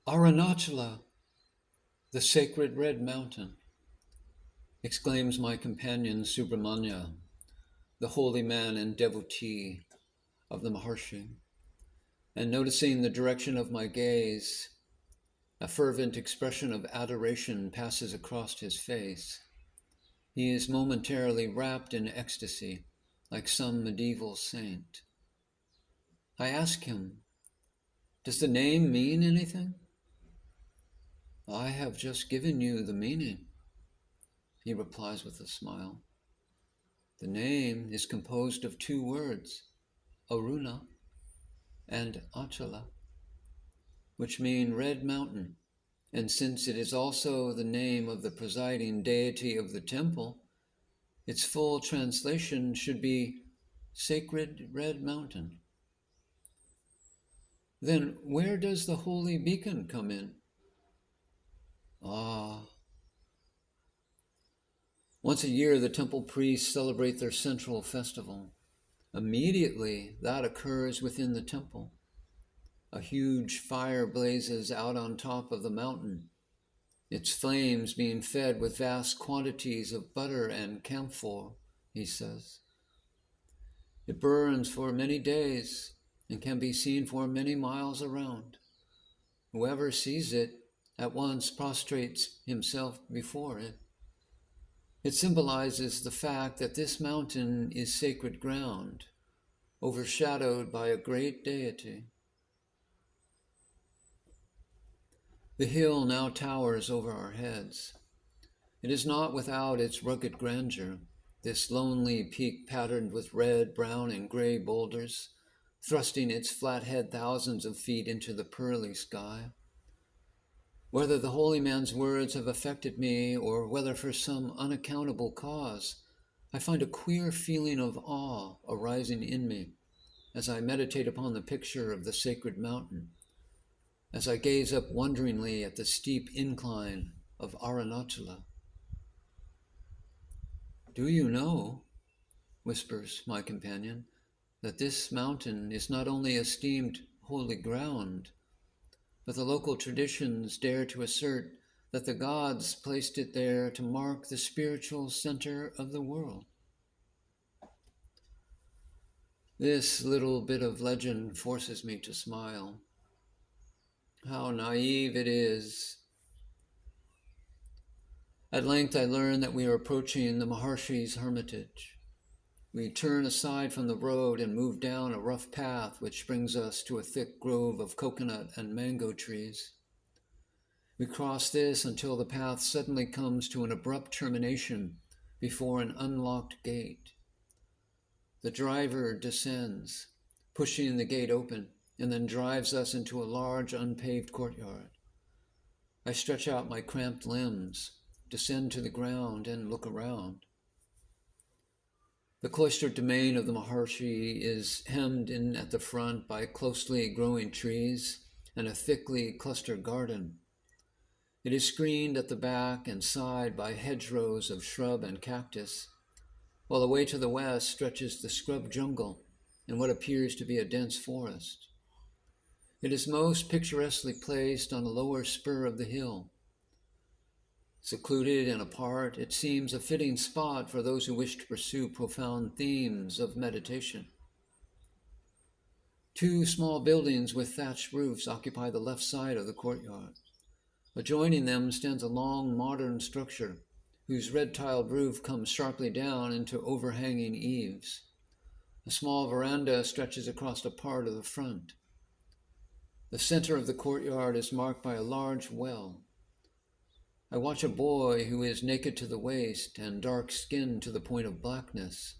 Arunachala, the sacred red mountain, exclaims my companion Subramanya, the holy man and devotee of the Maharshi. And noticing the direction of my gaze, a fervent expression of adoration passes across his face. He is momentarily wrapped in ecstasy, like some medieval saint. I ask him, does the name mean anything? I have just given you the meaning, he replies with a smile. The name is composed of two words, Aruna and Achala, which mean red mountain. And since it is also the name of the presiding deity of the temple, its full translation should be Sacred Red Mountain. Then where does the holy beacon come in? Once a year the temple priests celebrate their central festival. Immediately that occurs within the temple. A huge fire blazes out on top of the mountain, its flames being fed with vast quantities of butter and camphor, he says. It burns for many days and can be seen for many miles around. Whoever sees it at once prostrates himself before it. It symbolizes the fact that this mountain is sacred ground, overshadowed by a great deity. The hill now towers over our heads. It is not without its rugged grandeur, this lonely peak patterned with red, brown, and gray boulders, thrusting its flat head thousands of feet into the pearly sky. Whether the holy man's words have affected me, or whether for some unaccountable cause, I find a queer feeling of awe arising in me as I meditate upon the picture of the sacred mountain, as I gaze up wonderingly at the steep incline of Arunachala. Do you know, whispers my companion, that this mountain is not only esteemed holy ground, but the local traditions dare to assert that the gods placed it there to mark the spiritual center of the world. This little bit of legend forces me to smile. How naive it is. At length I learn that we are approaching the Maharshi's hermitage. We turn aside from the road and move down a rough path which brings us to a thick grove of coconut and mango trees. We cross this until the path suddenly comes to an abrupt termination before an unlocked gate. The driver descends, pushing the gate open, and then drives us into a large unpaved courtyard. I stretch out my cramped limbs, descend to the ground, and look around. The cloistered domain of the Maharshi is hemmed in at the front by closely growing trees and a thickly clustered garden. It is screened at the back and side by hedgerows of shrub and cactus, while away to the west stretches the scrub jungle and what appears to be a dense forest. It is most picturesquely placed on a lower spur of the hill. Secluded and apart, it seems a fitting spot for those who wish to pursue profound themes of meditation. Two small buildings with thatched roofs occupy the left side of the courtyard. Adjoining them stands a long modern structure whose red-tiled roof comes sharply down into overhanging eaves. A small veranda stretches across a part of the front. The center of the courtyard is marked by a large well. I watch a boy who is naked to the waist and dark-skinned to the point of blackness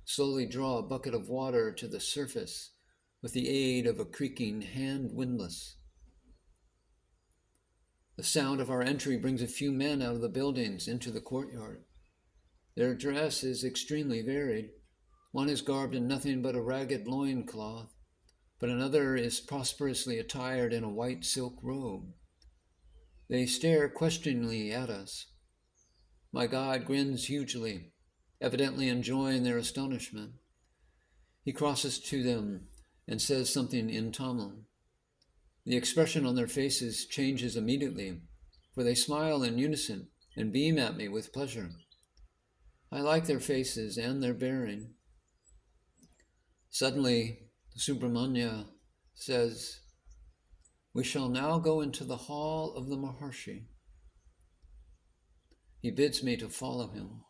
slowly draw a bucket of water to the surface with the aid of a creaking hand windlass. The sound of our entry brings a few men out of the buildings into the courtyard. Their dress is extremely varied. One is garbed in nothing but a ragged loincloth, but another is prosperously attired in a white silk robe. They stare questioningly at us. My guide grins hugely, evidently enjoying their astonishment. He crosses to them and says something in Tamil. The expression on their faces changes immediately, for they smile in unison and beam at me with pleasure. I like their faces and their bearing. Suddenly, Subramanya says, "We shall now go into the hall of the Maharshi." He bids me to follow him.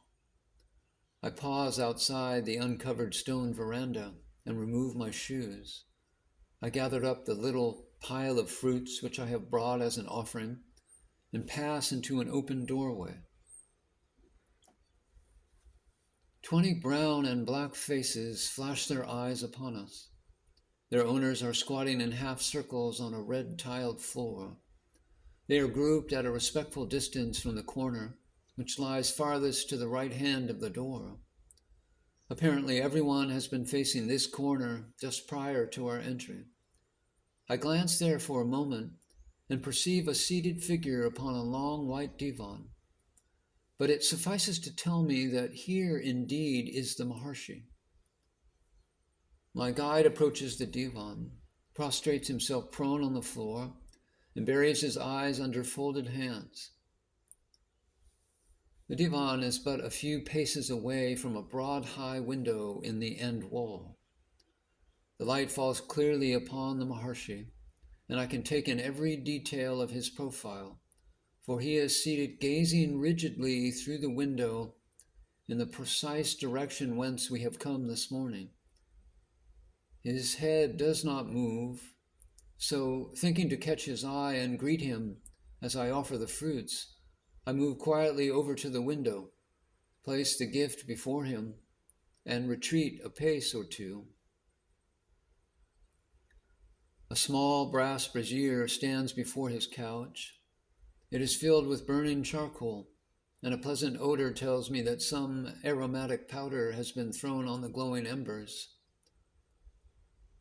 I pause outside the uncovered stone veranda and remove my shoes. I gathered up the little pile of fruits which I have brought as an offering and pass into an open doorway. 20 brown and black faces flash their eyes upon us. Their owners are squatting in half circles on a red-tiled floor. They are grouped at a respectful distance from the corner, which lies farthest to the right hand of the door. Apparently, everyone has been facing this corner just prior to our entry. I glance there for a moment and perceive a seated figure upon a long white divan. But it suffices to tell me that here indeed is the Maharshi. My guide approaches the divan, prostrates himself prone on the floor, and buries his eyes under folded hands. The divan is but a few paces away from a broad high window in the end wall. The light falls clearly upon the Maharshi, and I can take in every detail of his profile, for he is seated gazing rigidly through the window in the precise direction whence we have come this morning. His head does not move, so thinking to catch his eye and greet him as I offer the fruits, I move quietly over to the window, place the gift before him, and retreat a pace or two. A small brass brazier stands before his couch. It is filled with burning charcoal, and a pleasant odor tells me that some aromatic powder has been thrown on the glowing embers.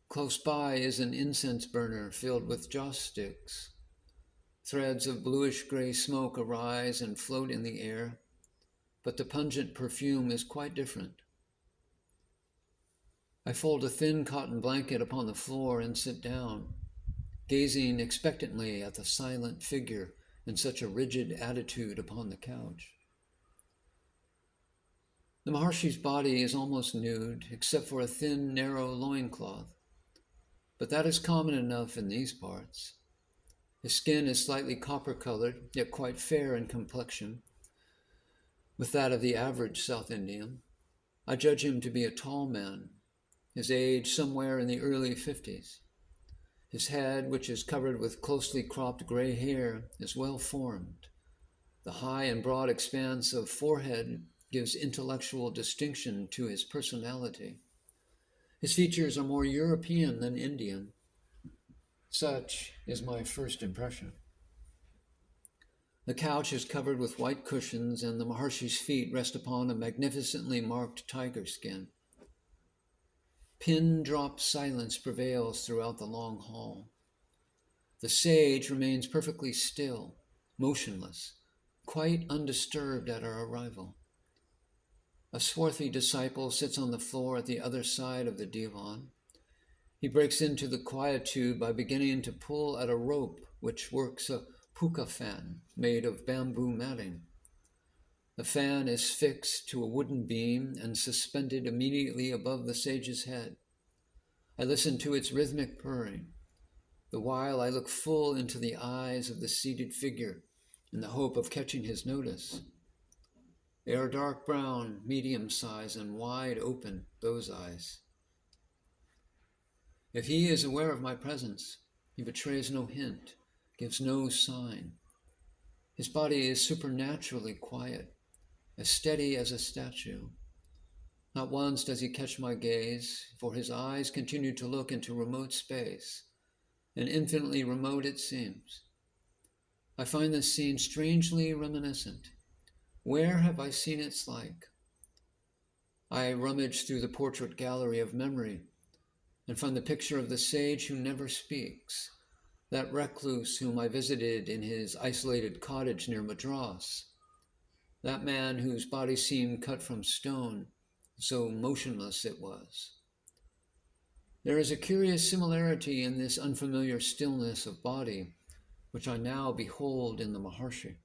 Close by is an incense burner filled with joss sticks. Threads of bluish-gray smoke arise and float in the air, but the pungent perfume is quite different. I fold a thin cotton blanket upon the floor and sit down, gazing expectantly at the silent figure in such a rigid attitude upon the couch. The Maharshi's body is almost nude, except for a thin, narrow loincloth, but that is common enough in these parts. His skin is slightly copper-colored, yet quite fair in complexion, with that of the average South Indian. I judge him to be a tall man, his age somewhere in the early 50s. His head, which is covered with closely cropped gray hair, is well formed. The high and broad expanse of forehead gives intellectual distinction to his personality. His features are more European than Indian. Such is my first impression. The couch is covered with white cushions, and the Maharshi's feet rest upon a magnificently marked tiger skin. Pin-drop silence prevails throughout the long hall. The sage remains perfectly still, motionless, quite undisturbed at our arrival. A swarthy disciple sits on the floor at the other side of the divan. He breaks into the quietude by beginning to pull at a rope which works a puka fan made of bamboo matting. The fan is fixed to a wooden beam and suspended immediately above the sage's head. I listen to its rhythmic purring, the while I look full into the eyes of the seated figure in the hope of catching his notice. They are dark brown, medium size, and wide open, those eyes. If he is aware of my presence, he betrays no hint, gives no sign. His body is supernaturally quiet, as steady as a statue. Not once does he catch my gaze, for his eyes continue to look into remote space, and infinitely remote it seems. I find this scene strangely reminiscent. Where have I seen its like? I rummage through the portrait gallery of memory and find the picture of the sage who never speaks, that recluse whom I visited in his isolated cottage near Madras, that man whose body seemed cut from stone, so motionless it was. There is a curious similarity in this unfamiliar stillness of body, which I now behold in the Maharshi.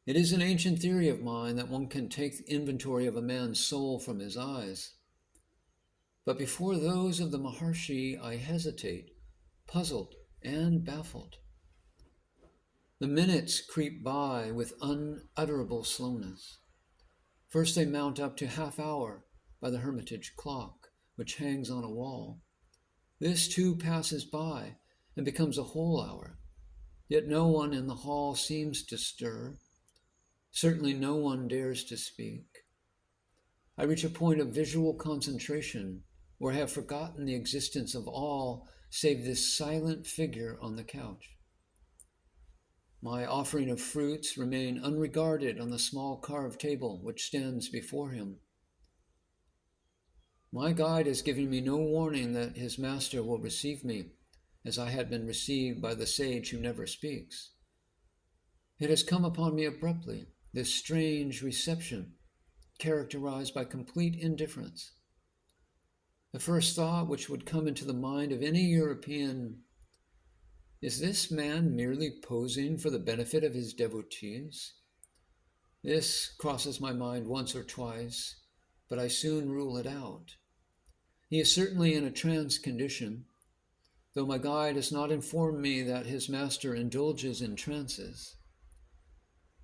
It is an ancient theory of mine that one can take inventory of a man's soul from his eyes. But before those of the Maharshi, I hesitate, puzzled and baffled. The minutes creep by with unutterable slowness. First they mount up to half hour by the hermitage clock, which hangs on a wall. This too passes by and becomes a whole hour. Yet no one in the hall seems to stir. Certainly no one dares to speak. I reach a point of visual concentration where I have forgotten the existence of all save this silent figure on the couch. My offering of fruits remain unregarded on the small carved table which stands before him. My guide has given me no warning that his master will receive me, as I had been received by the sage who never speaks. It has come upon me abruptly, this strange reception, characterized by complete indifference. The first thought which would come into the mind of any European: is this man merely posing for the benefit of his devotees? This crosses my mind once or twice, but I soon rule it out. He is certainly in a trance condition, though my guide has not informed me that his master indulges in trances.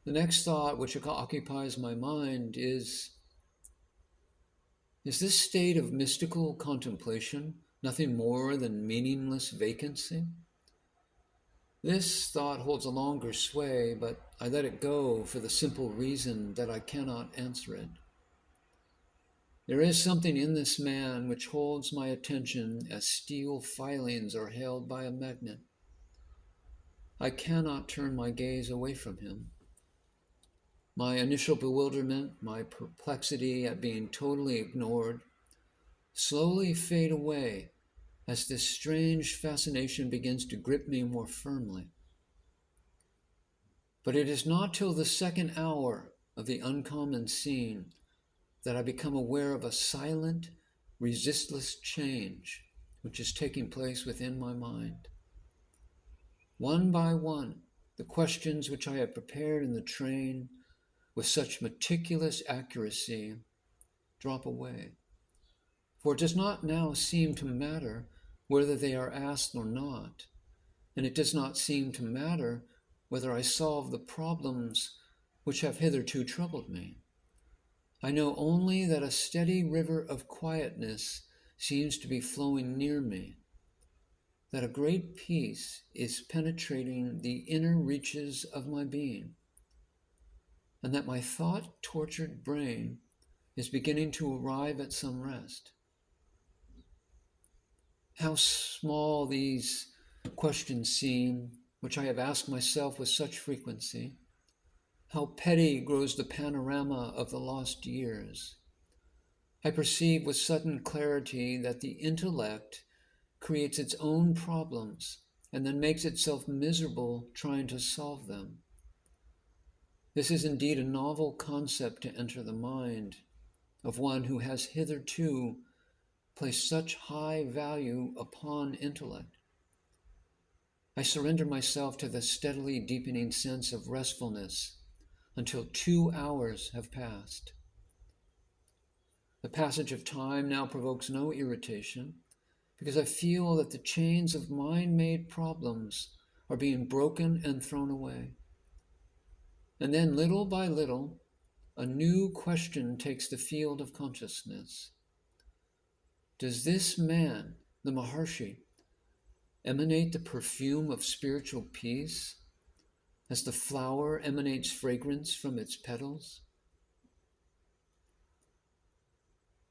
The next thought which occupies my mind is this state of mystical contemplation nothing more than meaningless vacancy? This thought holds a longer sway, but I let it go for the simple reason that I cannot answer it. There is something in this man which holds my attention as steel filings are held by a magnet. I cannot turn my gaze away from him. My initial bewilderment, my perplexity at being totally ignored, slowly fade away as this strange fascination begins to grip me more firmly. But it is not till the second hour of the uncommon scene that I become aware of a silent, resistless change which is taking place within my mind. One by one, the questions which I had prepared in the train with such meticulous accuracy drop away. For it does not now seem to matter whether they are asked or not, and it does not seem to matter whether I solve the problems which have hitherto troubled me. I know only that a steady river of quietness seems to be flowing near me, that a great peace is penetrating the inner reaches of my being, and that my thought-tortured brain is beginning to arrive at some rest. How small these questions seem, which I have asked myself with such frequency. How petty grows the panorama of the lost years. I perceive with sudden clarity that the intellect creates its own problems and then makes itself miserable trying to solve them. This is indeed a novel concept to enter the mind of one who has hitherto placed such high value upon intellect. I surrender myself to the steadily deepening sense of restfulness until 2 hours have passed. The passage of time now provokes no irritation because I feel that the chains of mind-made problems are being broken and thrown away. And then little by little, a new question takes the field of consciousness. Does this man, the Maharshi, emanate the perfume of spiritual peace as the flower emanates fragrance from its petals?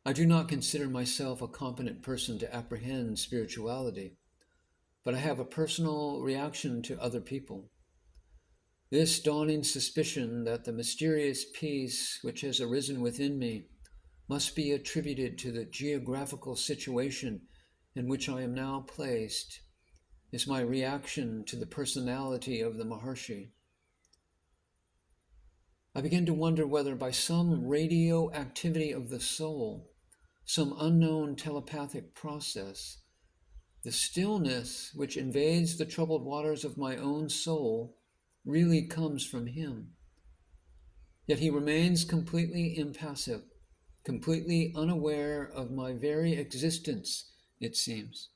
I do not consider myself a competent person to apprehend spirituality, but I have a personal reaction to other people. This dawning suspicion that the mysterious peace which has arisen within me must be attributed to the geographical situation in which I am now placed is my reaction to the personality of the Maharshi. I begin to wonder whether by some radioactivity of the soul, some unknown telepathic process. The stillness which invades the troubled waters of my own soul really comes from him. Yet he remains completely impassive, completely unaware of my very existence, it seems.